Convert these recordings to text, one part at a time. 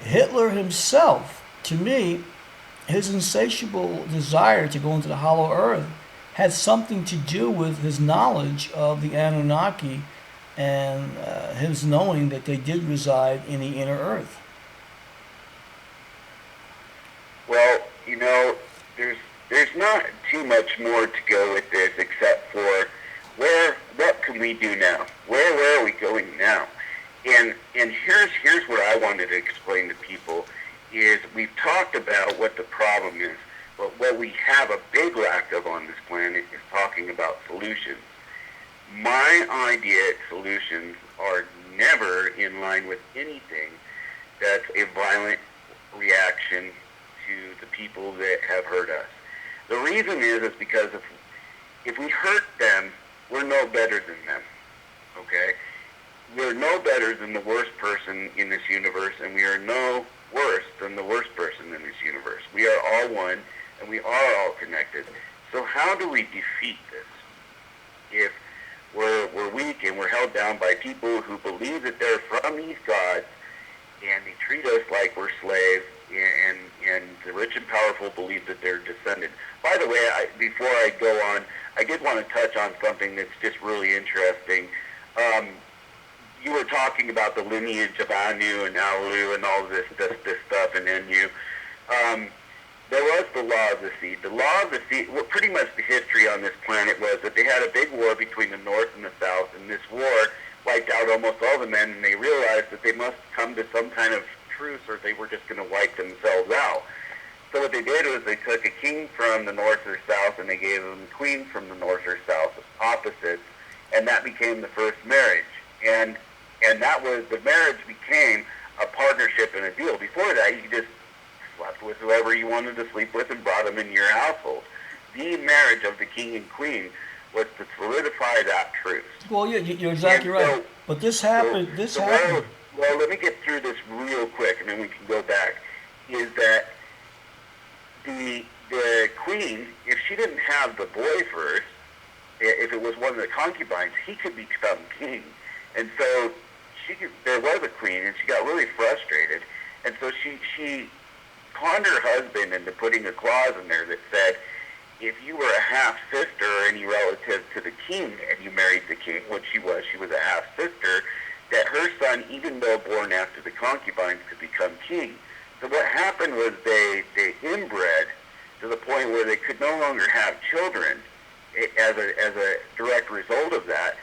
Hitler himself, to me, his insatiable desire to go into the hollow earth had something to do with his knowledge of the Anunnaki and his knowing that they did reside in the inner earth. Well, there's there's not too much more to go with this except for what can we do now? Where are we going now? And here's what I wanted to explain to people is we've talked about what the problem is, but what we have a big lack of on this planet is talking about solutions. My idea solutions are never in line with anything that's a violent reaction to the people that have hurt us. The reason is because if we hurt them, we're no better than them. Okay? We're no better than the worst person in this universe, and we are no worse than the worst person in this universe. We are all one, and we are all connected. So how do we defeat this? If we're weak and we're held down by people who believe that they're from these gods, and they treat us like we're slaves, and the rich and powerful believe that they're descended. By the way, before I go on, I did want to touch on something that's just really interesting. Um, you were talking about the lineage of Anu and Aulu and all this stuff, and Enu. Um, there was the law of the seed. The law of the seed, well, pretty much the history on this planet was that they had a big war between the North and the South, and this war wiped out almost all the men, and they realized that they must come to some kind of truce or they were just going to wipe themselves out. So what they did was they took a king from the North or South, and they gave them a queen from the North or South, opposites, and that became the first marriage. And that was, the marriage became a partnership and a deal. Before that, you just slept with whoever you wanted to sleep with and brought them into your household. The marriage of the king and queen was to solidify that truth. Well, yeah, you're exactly right. But this happened. This happened. Well, let me get through this real quick, and then we can go back. Is that the queen, if she didn't have the boy first, if it was one of the concubines, he could become king. And so there was a queen, and she got really frustrated. And so she conned her husband into putting a clause in there that said, if you were a half-sister or any relative to the king and you married the king, which she was a half-sister, that her son, even though born after the concubines, could become king. So what happened was they inbred to the point where they could no longer have children as a direct result of that.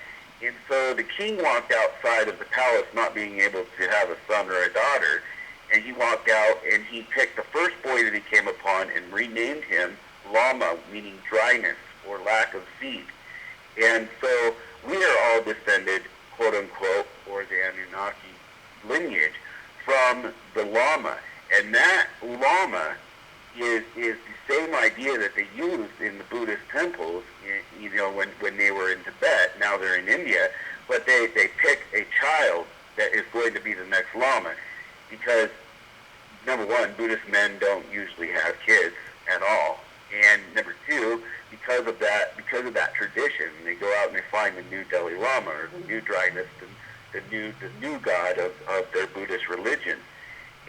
And so the king walked outside of the palace not being able to have a son or a daughter, and he walked out and he picked the first boy that he came upon and renamed him Lama, meaning dryness or lack of seed. And so we are all descended, quote unquote, or the Anunnaki lineage from the Lama. And that Lama is the same idea that they used in the Buddhist temples, when they were in Tibet. Now they're in India, but they pick a child that is going to be the next Lama, because number one, Buddhist men don't usually have kids at all, and number two, because of that tradition, they go out and they find the new Dalai Lama or the new dryness, the new god of their Buddhist religion.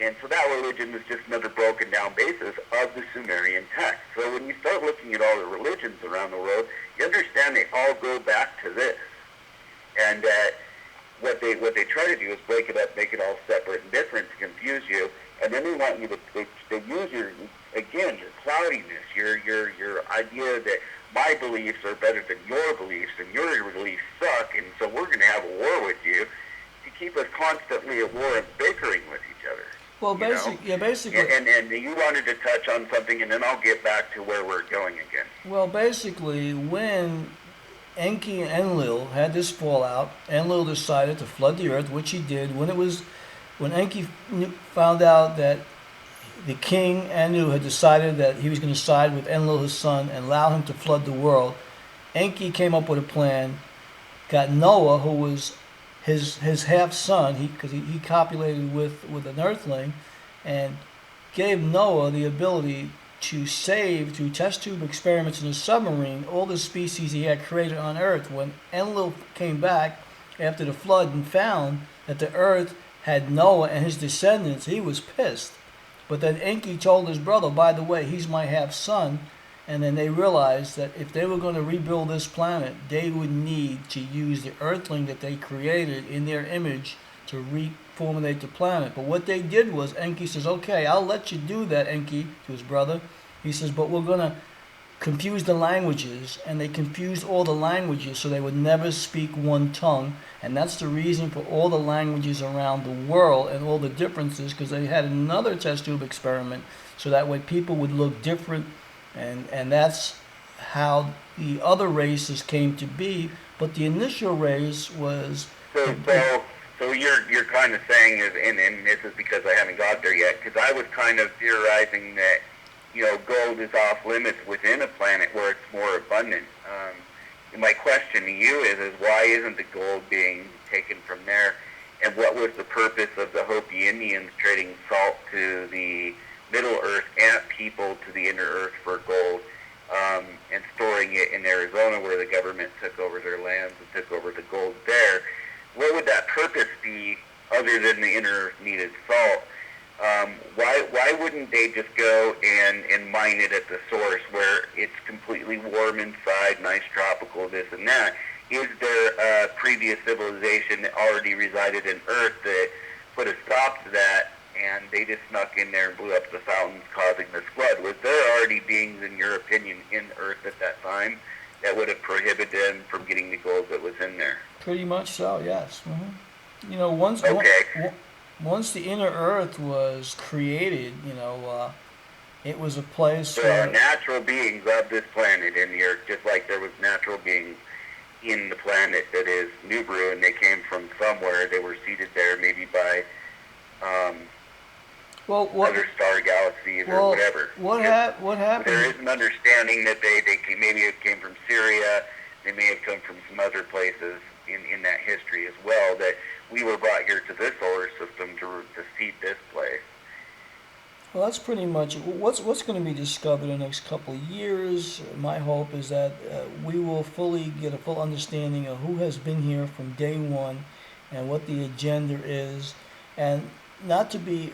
And so that religion is just another broken down basis of the Sumerian text. So when you start looking at all the religions around the world, you understand they all go back to this. And what they try to do is break it up, make it all separate and different to confuse you. And then they want you to they use your cloudiness, your idea that my beliefs are better than your beliefs and your beliefs suck, and so we're going to have a war with you to keep us constantly at war and bickering with each other. Well, basically. And you wanted to touch on something, and then I'll get back to where we're going again. Well, basically, when Enki and Enlil had this fallout, Enlil decided to flood the earth, which he did. When Enki found out that the king Anu had decided that he was going to side with Enlil, his son, and allow him to flood the world, Enki came up with a plan, got Noah, who was his half son, because he copulated with an earthling, and gave Noah the ability to save, through test tube experiments in a submarine, all the species he had created on Earth. When Enlil came back after the flood and found that the Earth had Noah and his descendants, he was pissed. But then Enki told his brother, by the way, he's my half son. And then they realized that if they were going to rebuild this planet, they would need to use the earthling that they created in their image to reformulate the planet. But what they did was, Enki says, okay, I'll let you do that, Enki, to his brother. He says, but we're going to confuse the languages. And they confused all the languages so they would never speak one tongue. And that's the reason for all the languages around the world and all the differences, because they had another test tube experiment so that way people would look different. And that's how the other races came to be. But the initial race was... So you're kind of saying, and this is because I haven't got there yet, because I was kind of theorizing that, gold is off limits within a planet where it's more abundant. My question to you is why isn't the gold being taken from there? And what was the purpose of the Hopi Indians trading salt to the Middle Earth ant people to the inner Earth for gold, and storing it in Arizona where the government took over their lands and took over the gold there? What would that purpose be other than the inner Earth needed salt? Why wouldn't they just go and mine it at the source where it's completely warm inside, nice tropical, this and that? Is there a previous civilization that already resided in Earth that put a stop to that, and they just snuck in there and blew up the fountains, causing this flood? Was there already beings, in your opinion, in Earth at that time that would have prohibited them from getting the gold that was in there? Pretty much so, yes. Once the inner Earth was created, it was a place there where... are natural beings of this planet in the Earth, just like there was natural beings in the planet that is Nibiru, and they came from somewhere. They were seeded there maybe by other star galaxies or whatever. What happened? There is an understanding that they maybe it came from Syria. They may have come from some other places in that history as well, that we were brought here to this solar system to seed this place. Well, that's pretty much what's going to be discovered in the next couple of years. My hope is that we will fully get a full understanding of who has been here from day one and what the agenda is, and not to be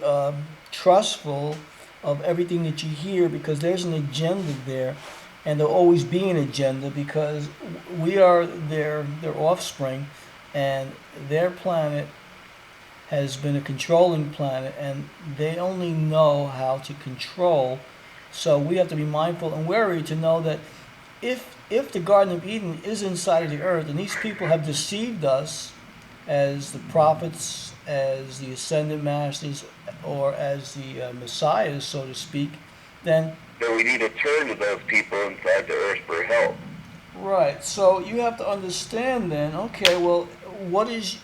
trustful of everything that you hear, because there's an agenda there, and there'll always be an agenda because we are their offspring, and their planet has been a controlling planet, and they only know how to control. So we have to be mindful and wary to know that if the Garden of Eden is inside of the earth, and these people have deceived us as the prophets, as the ascended masters, or as the messiahs, so to speak, then... So we need to turn to those people inside the earth for help. Right. So you have to understand then, okay, well, what is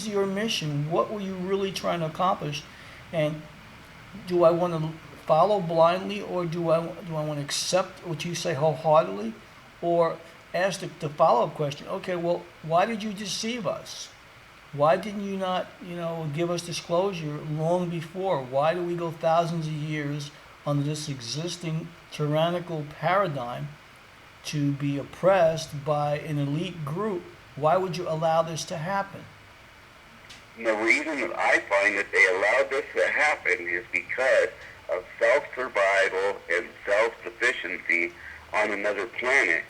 your mission? What were you really trying to accomplish? And do I want to follow blindly, or do I want to accept what you say wholeheartedly? Or ask the follow-up question, okay, well, why did you deceive us? Why didn't you not, give us disclosure long before? Why do we go thousands of years under this existing tyrannical paradigm to be oppressed by an elite group? Why would you allow this to happen? The reason that I find that they allowed this to happen is because of self-survival and self-sufficiency on another planet.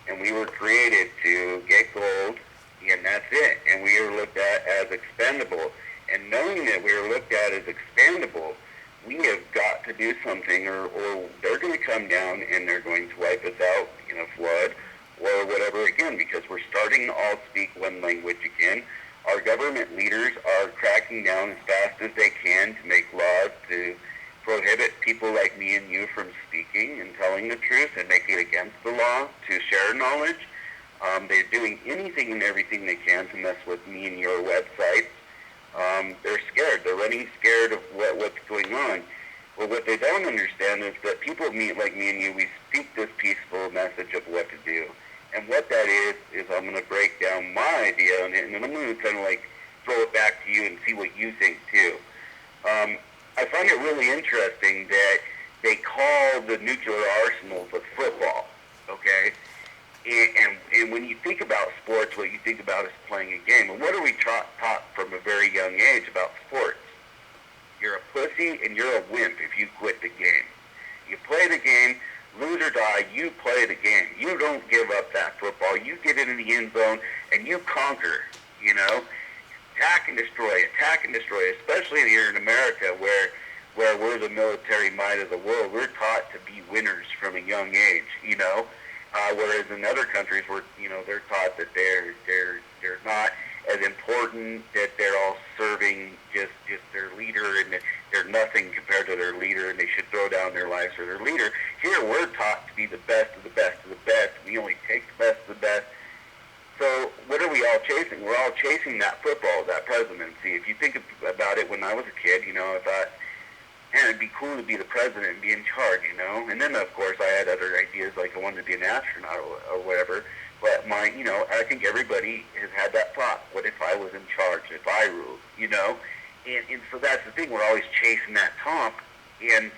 And we were created to get gold, and that's it. And we are looked at as expendable. And knowing that we are looked at as expendable, we have got to do something, or they're going to come down and they're going to wipe us out in a flood or whatever again, because we're starting to all speak one language again. Our government leaders are cracking down as fast as they can to make laws to prohibit people like me and you from speaking and telling the truth and make it against the law to share knowledge. They're doing anything and everything they can to mess with me and your websites. They're scared. They're running scared of what's going on. Well, what they don't understand is that people like me and you, we speak this peaceful message of what to do. And what that is I'm going to break down my idea on it, and then I'm going to kind of like throw it back to you and see what you think too. I find it really interesting that they call the nuclear arsenals a football, okay? And when you think about sports, what you think about is playing a game. And what are we taught from a very young age about sports? You're a pussy and you're a wimp if you quit the game. You play the game, lose or die, you play the game. You don't give up that football. You get into the end zone and you conquer, you know. Attack and destroy, especially here in America where we're the military might of the world. We're taught to be winners from a young age, you know. Whereas in other countries where, you know, they're taught that they're not as important, that they're all serving just their leader, and that they're nothing compared to their leader, and they should throw down their lives for their leader. Here we're taught to be the best of the best of the best. We only take the best of the best. So what are we all chasing? We're all chasing that football, that presidency. If you think about it, when I was a kid, you know, I thought, man, it'd be cool to be the president and be in charge, you know. And then, of course, I had other ideas, like I wanted to be an astronaut or whatever. But you know, I think everybody has had that thought. What if I was in charge? If I ruled, you know? And so that's the thing. We're always chasing that top. And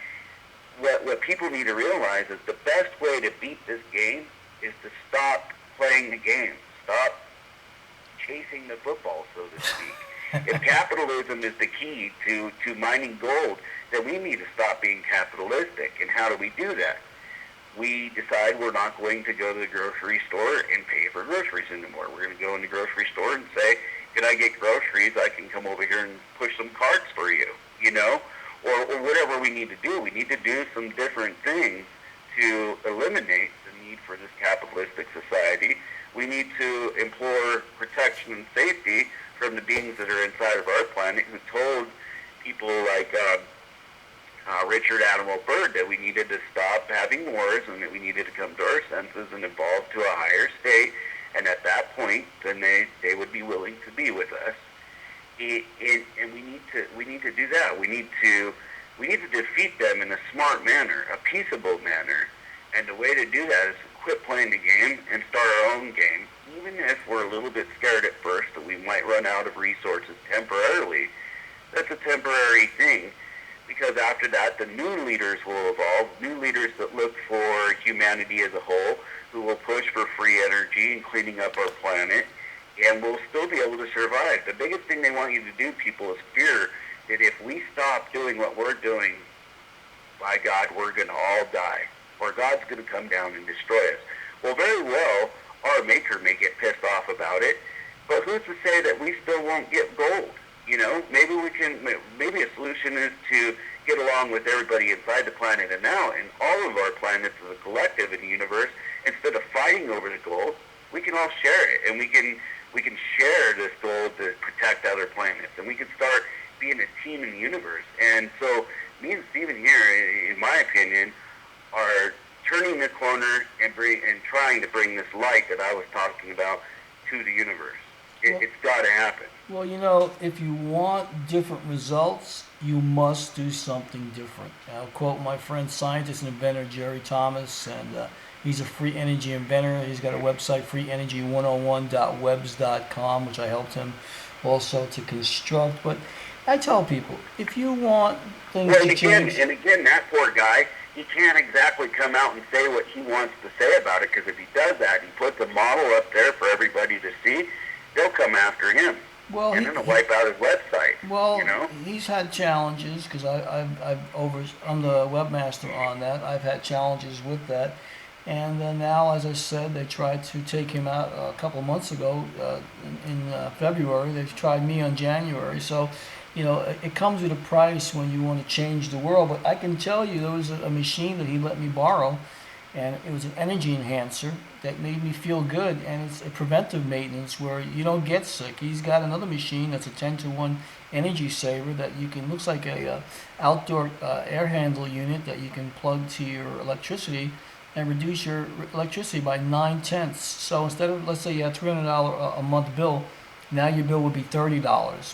what people need to realize is the best way to beat this game is to stop playing the game. Stop chasing the football, so to speak. If capitalism is the key to mining gold, then we need to stop being capitalistic. And how do we do that? We decide we're not going to go to the grocery store and pay for groceries anymore. We're going to go in the grocery store and say, can I get groceries? I can come over here and push some carts for you, you know? Or whatever we need to do. We need to do some different things to eliminate the need for this capitalistic society. We need to implore protection and safety from the beings that are inside of our planet who told people like Richard Animal Byrd that we needed to stop having wars and that we needed to come to our senses and evolve to a higher state. And at that point, then they would be willing to be with us. And we need to do that. We need to defeat them in a smart manner, a peaceable manner. And the way to do that is to quit playing the game and start our own game. Even if we're a little bit scared at first that we might run out of resources temporarily, that's a temporary thing. Because after that, the new leaders will evolve, new leaders that look for humanity as a whole, who will push for free energy and cleaning up our planet, and we'll still be able to survive. The biggest thing they want you to do, people, is fear that if we stop doing what we're doing, by God, we're going to all die, or God's going to come down and destroy us. Well, very well, our Maker may get pissed off about it, but who's to say that we still won't get gold? You know, maybe a solution is to get along with everybody inside the planet and now, and all of our planets as a collective in the universe, instead of fighting over the gold, we can all share it, and we can share this gold to protect other planets, and we can start being a team in the universe. And so, me and Stephen here, in my opinion, are turning the corner and trying to bring this light that I was talking about to the universe. It's got to happen. Well, you know, if you want different results, you must do something different. I'll quote my friend, scientist and inventor Jerry Thomas, and he's a free energy inventor. He's got a website, freeenergy101.webs.com, which I helped him also to construct. But I tell people, if you want things to change... And again, that poor guy, he can't exactly come out and say what he wants to say about it, because if he does that, he puts a model up there for everybody to see, they'll come after him. Well, and then to wipe out his website. Well, you know? He's had challenges because I'm the webmaster on that. I've had challenges with that, and now, as I said, they tried to take him out a couple of months ago in February. They've tried me on January. So, you know, it comes with a price when you want to change the world. But I can tell you, there was a machine that he let me borrow, and it was an energy enhancer that made me feel good, and it's a preventive maintenance where you don't get sick. He's got another machine that's a 10-to-1 energy saver that you can, looks like a outdoor air handle unit that you can plug to your electricity and reduce your electricity by 9/10. So instead of, let's say you had $300 a month bill, now your bill would be $30.